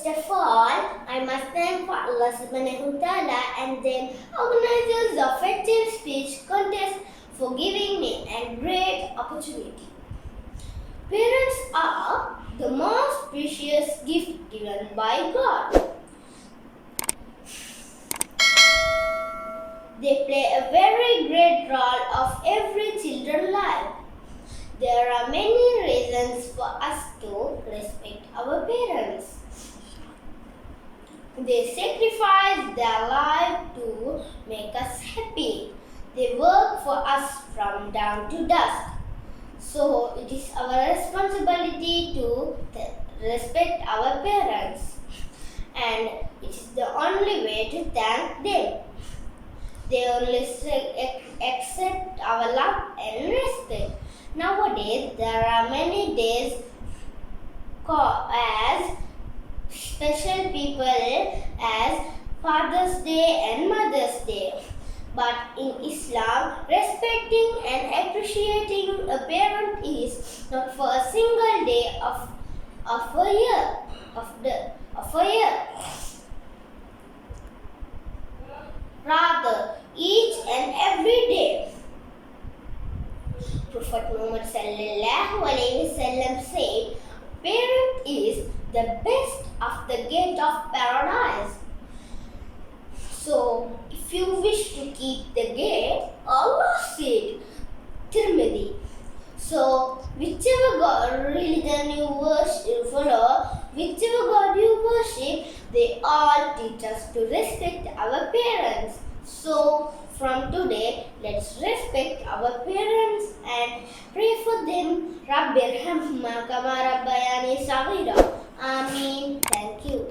First of all, I must thank Allah subhanahu wa ta'ala and then organizers of effective speech contest for giving me a great opportunity. Parents are the most precious gift given by God. They play a very great role of every children's life. There are many reasons for us to respect our parents. They sacrifice their life to make us happy. They work for us from dawn to dusk. So it is our responsibility to respect our parents. And it is the only way to thank them. They only accept our love and respect. Nowadays, there are many days called as special people as Father's Day and Mother's Day. But in Islam, respecting and appreciating a parent is not for a single day of a year. Rather, each and every day. Prophet Muhammad sallallahu alaihi wasallam said, "Parent is the best of the gate of paradise." So, if you wish to keep the gate, Allah said, Tirmidhi. So, whichever religion you follow, whichever God you worship, they all teach us to respect our parents. So, from today, let's respect our parents and pray for them. Rabbirhamhuma kama rabbayani saghira. Ameen. Thank you.